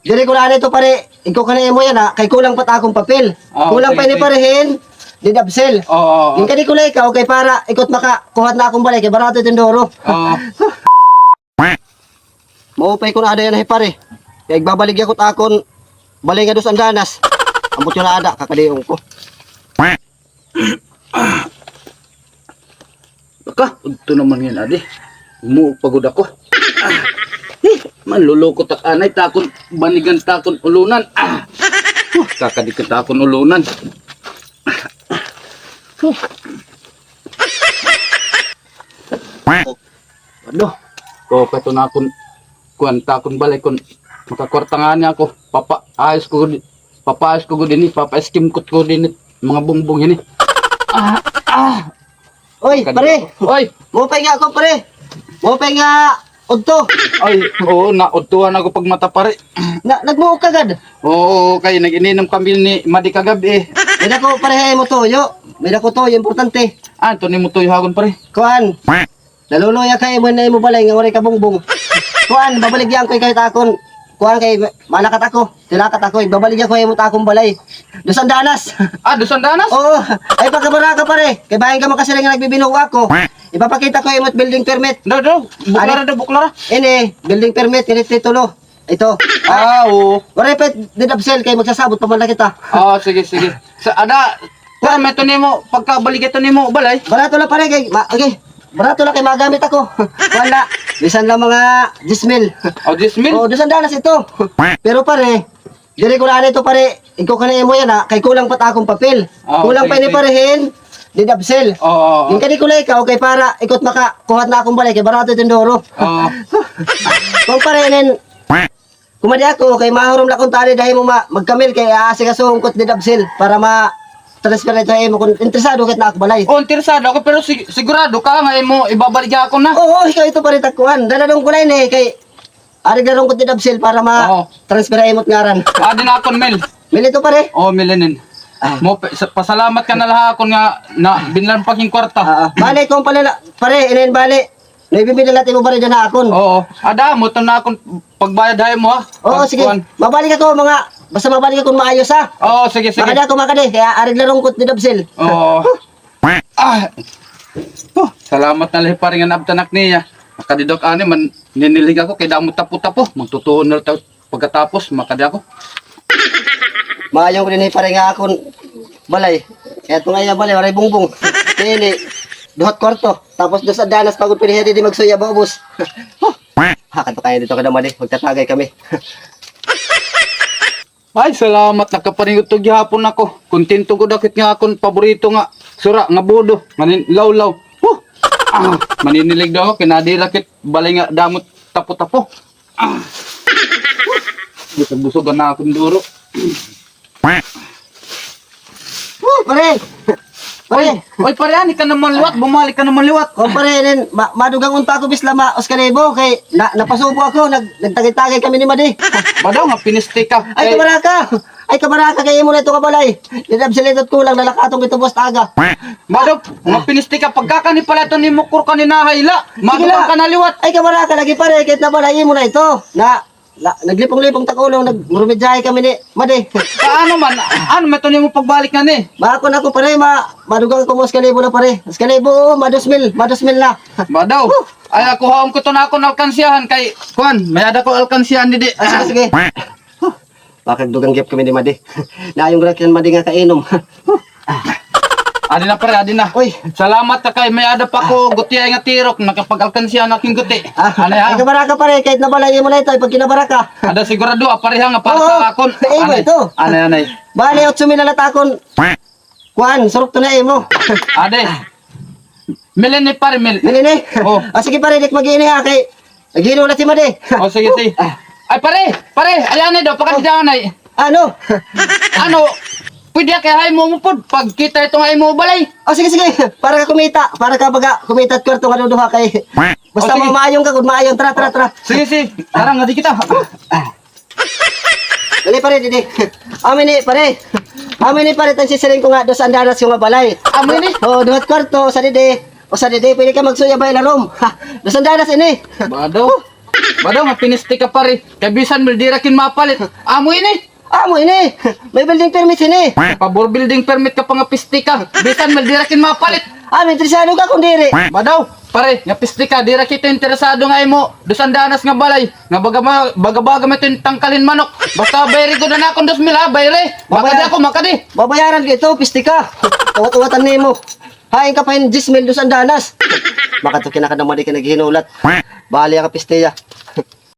Dili ko na ito pare, ikaw ka na mo yan ha, kay kulang pa ta akong papel. Kulang pa ini parehin, didabsel. Yung kani kulay ikaw, kay para ikot makakuhat na akong balay, kay barato itong doro. Maupay ko na ada yan pare. Kaya igbabalik ako takon, balay nga dos andanas. Ambot yung na ada, kakaliong ko. Baka, ito naman yan, adi. Pagod ako. Manluloko tak anay, takon, banigan takon ulunan. Kakadikit takon ulunan. Ano? Ko kato na akon, kuan takon balay kon makakwarta nga niya ako. Papaayos ko din, papa-skim ko din mga bongbong ini. Oy, pare! Oy! Maupay nga ako pare! Maupay nga udto! Ay, oo, naudtuhan ako pag mata pare. Nagmuok kagad! Oo, kay nag-ininom kami ni Madi kagabi. May dako pare mo toyo. May dako toyo, importante. Ito ni mo to hagon pare. Kuan, naluluya kay mo na mo balay nga wala ka bongbong. Kuan, babaligyan ko kay takon. Kuan kay malakat ako. Tilakat ako, babaligyan ko mo takong balay. Dos andanas. Dosan danas? Oo, ay pagkabara ka pare. Kay bayan ka makasila nga nagbibinuho ako. Ipapakita ko imot building permit. Buklara. Ini, building permit, titulo. Ito. Oo. Repet, didabsel kay magsasabot pa man na kita. Sige. Sa kuan meto nimo pagkabalik ito nimo balay. Barato lang pare kay, okay. Barato lang kay magamit ako. Wala. Bisan lang mga 10,000. Dismil? Oo, $200 ito. Pero pare, dili ko na ito pare. Ikaw ka na mo yan ha, kay kulang pa ta akong papel. Kulang pa ini parehin, didabsel. Yung kani kulay ikaw, kay para ikot makakuhat na akong balay, kay barato itong doro. Kung parehin, kumadi ako, kay mahurom lakong tali dahil mo magkamil, kay aasikaso kot didabsel para transfer na ito mo kung interesado kahit na ako balay. Interesado ako pero sigurado ka nga mo ibabalik ako na. Oo, ikaw ito pa rin takuan. Daladong kulay na kay arig na rong ko didabsel para transfer na imot ngaran. Din akon Mel. Mili ito pare. Milenin. Pasalamat ka na lahat ako nga na binlan paging kwarta. Bale kung pare, inin bale. Naibibili natin mo pare dyan na akon. Mo to na akon pagbayad hay mo ha. Oo, sige. Mabalik ako basta mabalik ako maayos ha. Sige. Makada ako makade, kaya arig na rong ko didabsel. Salamat na lahi pa rin nga naabtanak niya. Makadidok ani man ninilig ako kay damo tapo-tapo. Magtutuon na tayo pagkatapos makadi ako. Maayong ko din pare nga akon balay. Kaya itong ayaw balay, waray bungbong. Kini, duhat kwarto. Tapos doon sa danas pagod pinihiri di magsuya baubos. Hakan pa kayo dito kada mali, magtatagay kami. Ay, salamat nakaparingot to gihapon ako. Kontento ko dakit nga akon paborito nga sura nga budo, lawlaw. Maninilig daw ako kinadirakit balay nga damot tapo-tapo. Busog-busog na akong duro. Pare! Pare! Oy pare, ani ka naman liwat, bumalik ka naman liwat. O pare, madugang unta ko bisla maos kanebo kay napasubo ako, nagtagay-tagay kami ni Madi. Badaw nga piniste ka. Ay kabaraka kay imo na ito kabalay. Didabsilitot kulang nalakatong ito boss taga. Badaw nga piniste ka pagkakani pala ito ni Mukur ka ni Nahayla. Madugang ka na liwat. Ay kabaraka lagi pare, kahit na balay mo na ito. Naglipong-lipong takulong, nagmurumidyahe kami ni Madi. Ano meto ni mo pagbalik nga ni? Bakon ako pare, madugang ko mo skalibo na pare. Skalibo, madusmil na. Badaw. Ay ako haom ko to na ako alkansiyahan kay kuan, may ada ko alkansiyahan didi. Sige. Bakit dugang gyap kami ni Madi? Naayong rakin Madi nga kainom. Adi na pare, adi na. Uy, salamat ka kay may ada pa ko gutiya nga tirok nakapag-alkansiyahan aking guti. Ano ha? Ay kabaraka pare, kahit nabalay mo na ito, pag kinabaraka. Ada sigurado pareha nga para sa akon. Imo ito. Anay. Bale, 8,000 na latakon. Kuan, surok to na imo. Ade. Milene pare, Milene? Sige pare, dik mag-iini ha, kay naghino na si Madi. Sige. Ay pare, ayan daw, pagkasidahan ay. Ano? Pwede kay hay mo pod pag kita itong hay mo balay. Sige. Para ka kumita. Para ka baga kumita at kwarto nga duha kay. Basta maayong ka, maayong. Tara. Sige. Tara nga di kita. Dali pare, didi. Amin ni pare, tan sisiring ko nga dos andanas yung balay. Amin ni? Duhat kwarto sa didi. O sa didi, pwede ka magsuya ba ilarom. Dos andanas ini. Badaw. Badaw nga pinisti ka pare. Kay bisan mo dira kin mapalit. Amo ini. Amo ini. May building permit ini. Pabor building permit ka pa nga pisti ka. Bisan mo dira kin mapalit. May interesado ka kung diri. Badaw, pare, nga pisti ka, dira kita interesado nga imo. Dusan danas nga balay. Nga baga mo ito yung tangkalin manok. Basta bayri ko na akong 2,000 ha, bayri. Baka di ako makadi. Babayaran ka ito, pisti ka. Uwat-uwatan nimo. Hain ka pa yung 10,000 doon sa danas. Baka ito kinakadamali ka naghinulat. Bali ka pistiya.